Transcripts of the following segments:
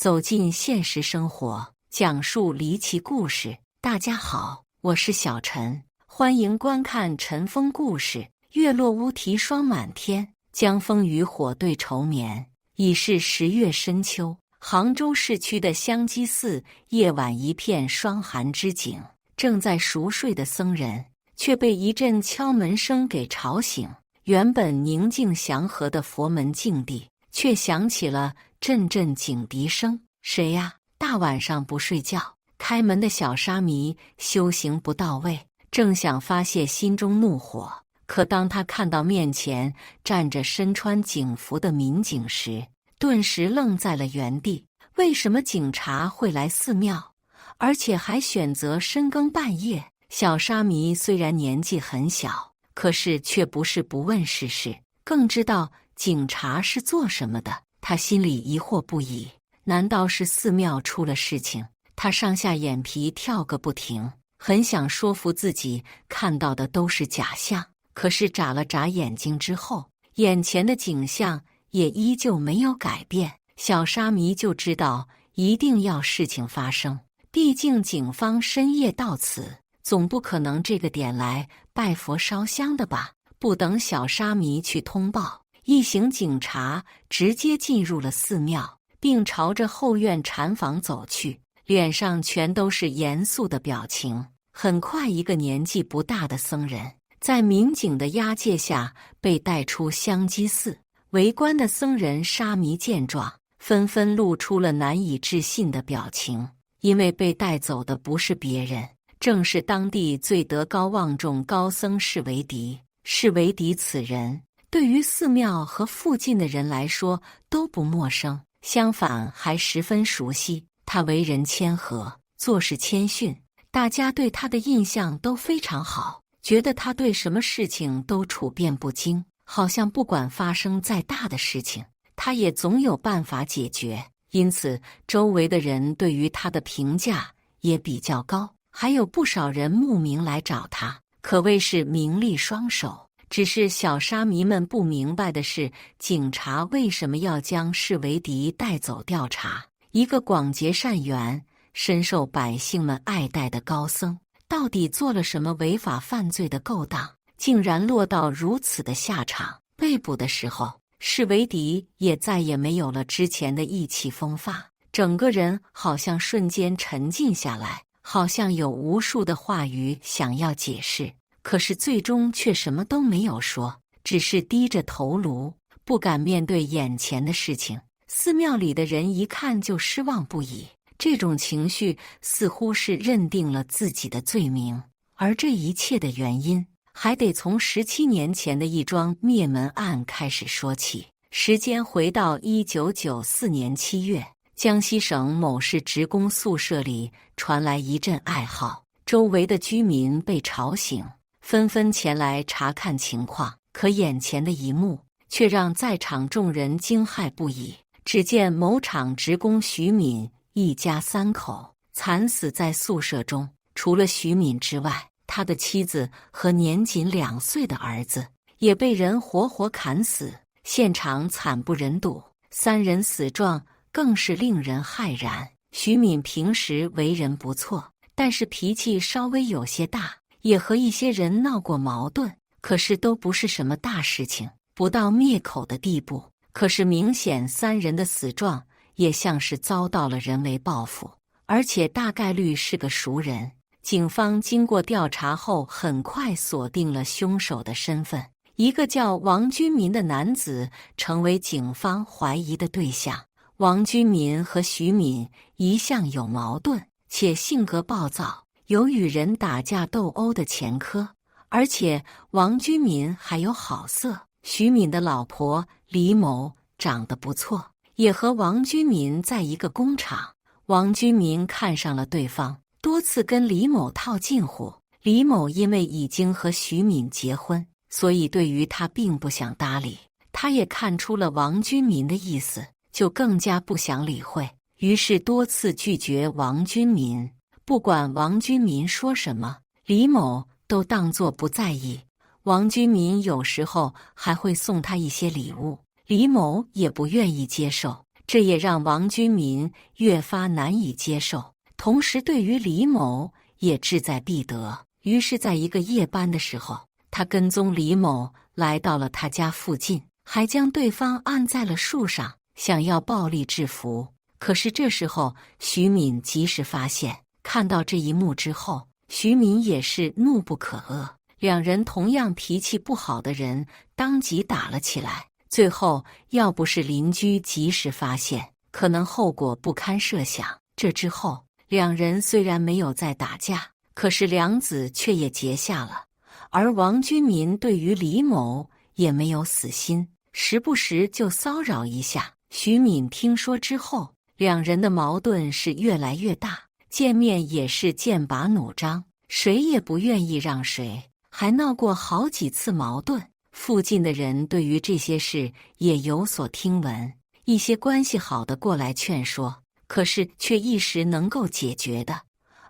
走进现实生活，讲述离奇故事。大家好，我是小陈，欢迎观看陈风故事。月落乌啼霜满天，江枫渔火对愁眠。已是10月深秋，杭州市区的香积寺夜晚一片霜寒之景，正在熟睡的僧人却被一阵敲门声给吵醒。原本宁静祥和的佛门净地，却响起了阵阵警笛声。谁呀？大晚上不睡觉？开门的小沙弥修行不到位，正想发泄心中怒火，可当他看到面前站着身穿警服的民警时，顿时愣在了原地。为什么警察会来寺庙，而且还选择深更半夜？小沙弥虽然年纪很小，可是却不是不问世事，更知道警察是做什么的。他心里疑惑不已，难道是寺庙出了事情？他上下眼皮跳个不停，很想说服自己看到的都是假象。可是眨了眨眼睛之后，眼前的景象也依旧没有改变。小沙弥就知道一定要事情发生，毕竟警方深夜到此，总不可能这个点来拜佛烧香的吧。不等小沙弥去通报，一行警察直接进入了寺庙，并朝着后院禅房走去，脸上全都是严肃的表情。很快，一个年纪不大的僧人在民警的押解下被带出香积寺。围观的僧人沙弥见状，纷纷露出了难以置信的表情，因为被带走的不是别人，正是当地最德高望重高僧释维迪。释维迪此人对于寺庙和附近的人来说都不陌生，相反还十分熟悉。他为人谦和，做事谦逊，大家对他的印象都非常好，觉得他对什么事情都处变不惊，好像不管发生再大的事情，他也总有办法解决。因此周围的人对于他的评价也比较高，还有不少人慕名来找他，可谓是名利双收。只是小沙弥们不明白的是，警察为什么要将释维迪带走调查？一个广结善缘、深受百姓们爱戴的高僧，到底做了什么违法犯罪的勾当，竟然落到如此的下场？被捕的时候，释维迪也再也没有了之前的意气风发，整个人好像瞬间沉静下来，好像有无数的话语想要解释，可是最终却什么都没有说，只是低着头颅，不敢面对眼前的事情。寺庙里的人一看就失望不已，这种情绪似乎是认定了自己的罪名，而这一切的原因还得从17年前的一桩灭门案开始说起。时间回到1994年7月，江西省某市职工宿舍里传来一阵哀嚎，周围的居民被吵醒，纷纷前来查看情况。可眼前的一幕却让在场众人惊骇不已。只见某厂职工徐敏一家3口惨死在宿舍中，除了徐敏之外，他的妻子和年仅2岁的儿子也被人活活砍死，现场惨不忍睹。3人死状更是令人骇然。徐敏平时为人不错，但是脾气稍微有些大，也和一些人闹过矛盾，可是都不是什么大事情，不到灭口的地步。可是明显3人的死状也像是遭到了人为报复，而且大概率是个熟人。警方经过调查后，很快锁定了凶手的身份，一个叫王军民的男子成为警方怀疑的对象。王军民和徐敏一向有矛盾，且性格暴躁，有与人打架斗殴的前科，而且王军民还有好色。徐敏的老婆李某长得不错，也和王军民在一个工厂。王军民看上了对方，多次跟李某套近乎。李某因为已经和徐敏结婚，所以对于他并不想搭理。他也看出了王军民的意思，就更加不想理会，于是多次拒绝王军民。不管王军民说什么，李某都当作不在意。王军民有时候还会送他一些礼物，李某也不愿意接受。这也让王居民越发难以接受，同时对于李某也志在必得。于是在一个夜班的时候，他跟踪李某来到了他家附近，还将对方按在了树上，想要暴力制服。可是这时候徐敏及时发现，看到这一幕之后，徐敏也是怒不可遏，两人同样脾气不好的人当即打了起来。最后要不是邻居及时发现，可能后果不堪设想。这之后两人虽然没有再打架，可是梁子却也结下了。而王居民对于李某也没有死心，时不时就骚扰一下。徐敏听说之后，两人的矛盾是越来越大，见面也是剑拔弩张，谁也不愿意让谁，还闹过好几次矛盾。附近的人对于这些事也有所听闻，一些关系好的过来劝说，可是却一时能够解决的。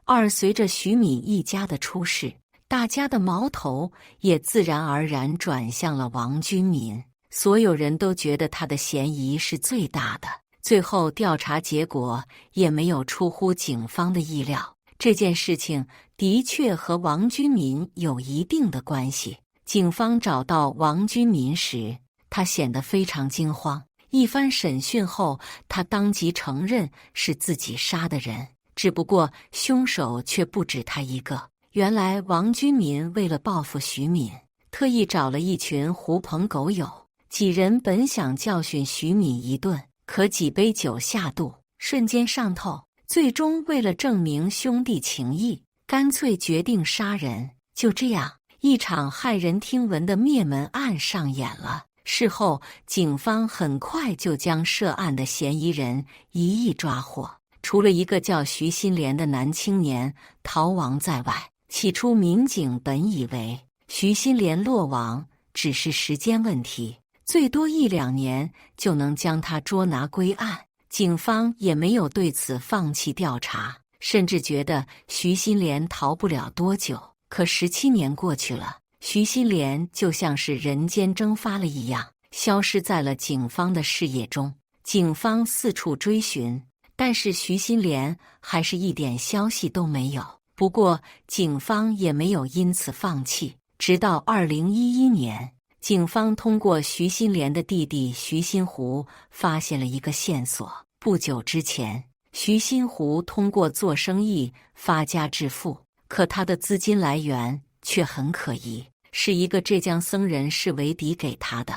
二，随着徐敏一家的出事，大家的矛头也自然而然转向了王居民，所有人都觉得他的嫌疑是最大的。最后调查结果也没有出乎警方的意料，这件事情的确和王居民有一定的关系。警方找到王居民时，他显得非常惊慌。一番审讯后，他当即承认是自己杀的人，只不过凶手却不止他一个。原来王居民为了报复徐敏，特意找了一群狐朋狗友，几人本想教训徐敏一顿，可几杯酒下肚，瞬间上头，最终为了证明兄弟情谊，干脆决定杀人。就这样，一场骇人听闻的灭门案上演了。事后，警方很快就将涉案的嫌疑人一一抓获。除了一个叫徐新莲的男青年逃亡在外，起初民警本以为徐新莲落网只是时间问题，最多1-2年就能将他捉拿归案。警方也没有对此放弃调查，甚至觉得徐新莲逃不了多久。可17年过去了，徐新莲就像是人间蒸发了一样，消失在了警方的视野中。警方四处追寻，但是徐新莲还是一点消息都没有。不过，警方也没有因此放弃。直到2011年，警方通过徐新莲的弟弟徐新湖发现了一个线索。不久之前，徐新湖通过做生意发家致富。可他的资金来源却很可疑，是一个浙江僧人释维迪给他的，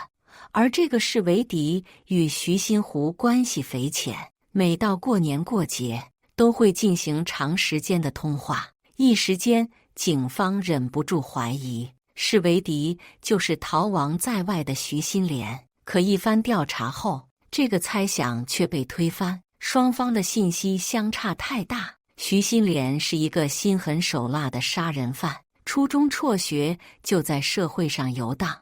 而这个释维迪与徐新湖关系匪浅，每到过年过节都会进行长时间的通话。一时间，警方忍不住怀疑释维迪就是逃亡在外的徐新莲。可一番调查后，这个猜想却被推翻，双方的信息相差太大。徐新莲是一个心狠手辣的杀人犯，初中辍学就在社会上游荡，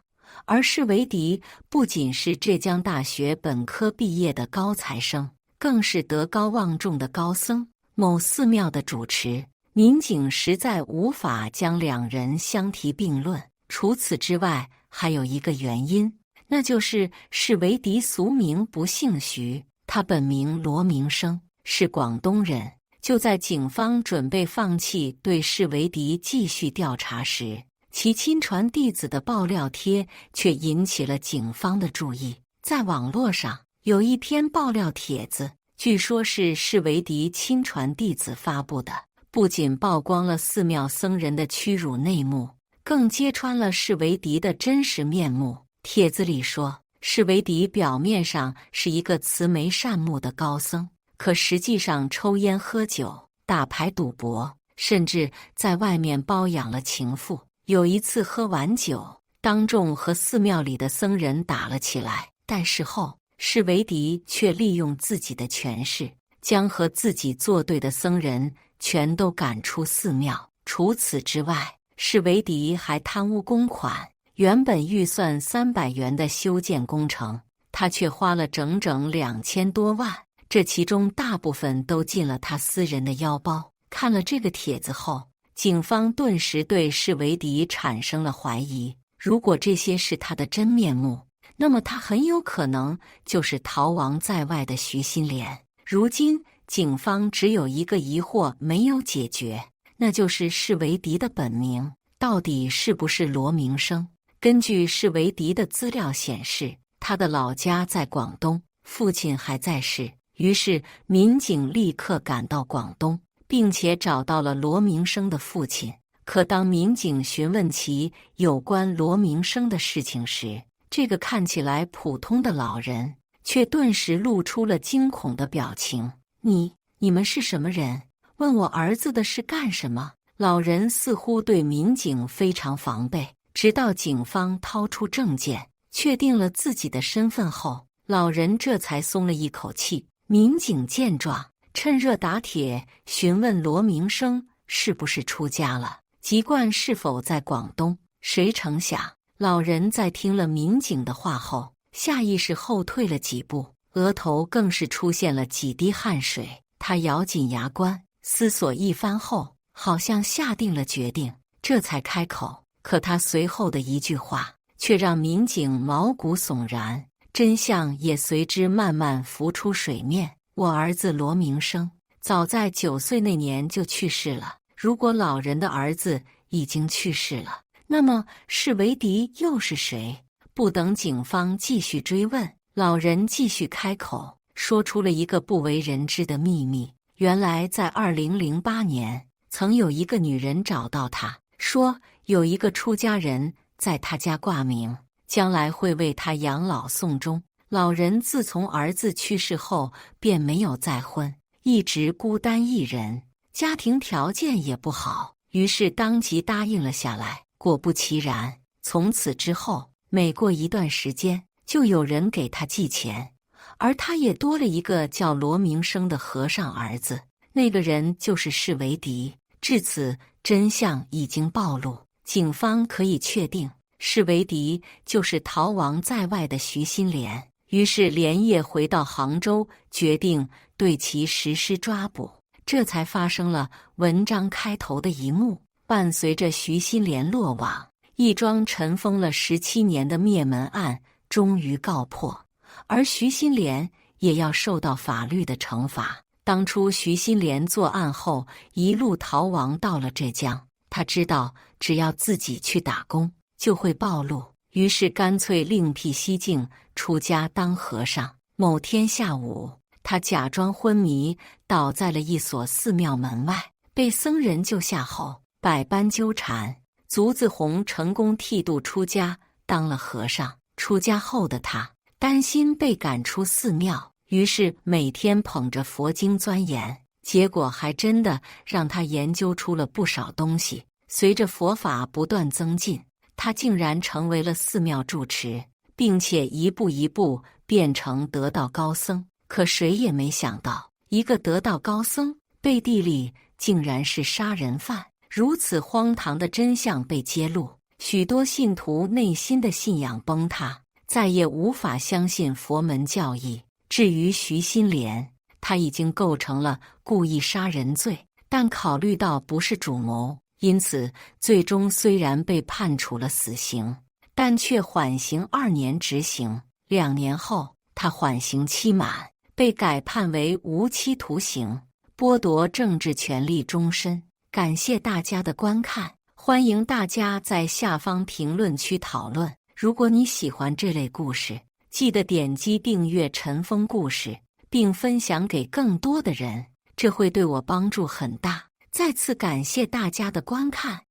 而释维迪不仅是浙江大学本科毕业的高材生，更是德高望重的高僧，某寺庙的主持。民警实在无法将两人相提并论。除此之外，还有一个原因，那就是释维迪俗名不姓徐，他本名罗明生，是广东人。就在警方准备放弃对释维迪继续调查时，其亲传弟子的爆料贴却引起了警方的注意。在网络上有一篇爆料帖子，据说是释维迪亲传弟子发布的，不仅曝光了寺庙僧人的屈辱内幕，更揭穿了释维迪的真实面目。帖子里说，释维迪表面上是一个慈眉善目的高僧，可实际上抽烟喝酒、打牌赌博，甚至在外面包养了情妇。有一次喝完酒，当众和寺庙里的僧人打了起来，但事后释维迪却利用自己的权势，将和自己作对的僧人全都赶出寺庙。除此之外，释维迪还贪污公款，原本预算300元的修建工程，他却花了整整2000多万。这其中大部分都进了他私人的腰包。看了这个帖子后，警方顿时对释维迪产生了怀疑。如果这些是他的真面目，那么他很有可能就是逃亡在外的徐新莲。如今警方只有一个疑惑没有解决，那就是施维迪的本名到底是不是罗明生。根据施维迪的资料显示，他的老家在广东，父亲还在世。于是民警立刻赶到广东，并且找到了罗明生的父亲。可当民警询问其有关罗明生的事情时，这个看起来普通的老人却顿时露出了惊恐的表情。你们是什么人？问我儿子的事干什么？老人似乎对民警非常防备，直到警方掏出证件，确定了自己的身份后，老人这才松了一口气。民警见状，趁热打铁询问罗明生是不是出家了，籍贯是否在广东。谁成想，老人在听了民警的话后，下意识后退了几步，额头更是出现了几滴汗水。他咬紧牙关，思索一番后，好像下定了决定，这才开口。可他随后的一句话却让民警毛骨悚然，真相也随之慢慢浮出水面。我儿子罗明生早在9岁那年就去世了。如果老人的儿子已经去世了，那么施维迪又是谁？不等警方继续追问，老人继续开口，说出了一个不为人知的秘密。原来在2008年，曾有一个女人找到他，说有一个出家人在他家挂名，将来会为他养老送终。老人自从儿子去世后便没有再婚，一直孤单一人，家庭条件也不好，于是当即答应了下来。果不其然，从此之后，每过一段时间就有人给他寄钱，而他也多了一个叫罗明生的和尚儿子，那个人就是施维迪。至此，真相已经暴露，警方可以确定施维迪就是逃亡在外的徐新莲。于是连夜回到杭州，决定对其实施抓捕。这才发生了文章开头的一幕。伴随着徐新莲落网，一桩尘封了17年的灭门案终于告破，而徐新莲也要受到法律的惩罚。当初徐新莲作案后一路逃亡到了浙江，他知道只要自己去打工就会暴露，于是干脆另辟蹊径，出家当和尚。某天下午，他假装昏迷，倒在了一所寺庙门外，被僧人救下后，百般纠缠，卒子红成功剃度出家，当了和尚。出家后的他担心被赶出寺庙，于是每天捧着佛经钻研，结果还真的让他研究出了不少东西。随着佛法不断增进，他竟然成为了寺庙住持，并且一步一步变成得道高僧。可谁也没想到，一个得道高僧背地里竟然是杀人犯。如此荒唐的真相被揭露，许多信徒内心的信仰崩塌，再也无法相信佛门教义。至于徐新莲，他已经构成了故意杀人罪，但考虑到不是主谋，因此最终虽然被判处了死刑，但却缓刑2年执行。2年后，他缓刑期满，被改判为无期徒刑，剥夺政治权利终身。感谢大家的观看，欢迎大家在下方评论区讨论。如果你喜欢这类故事，记得点击订阅陈峰故事，并分享给更多的人，这会对我帮助很大。再次感谢大家的观看。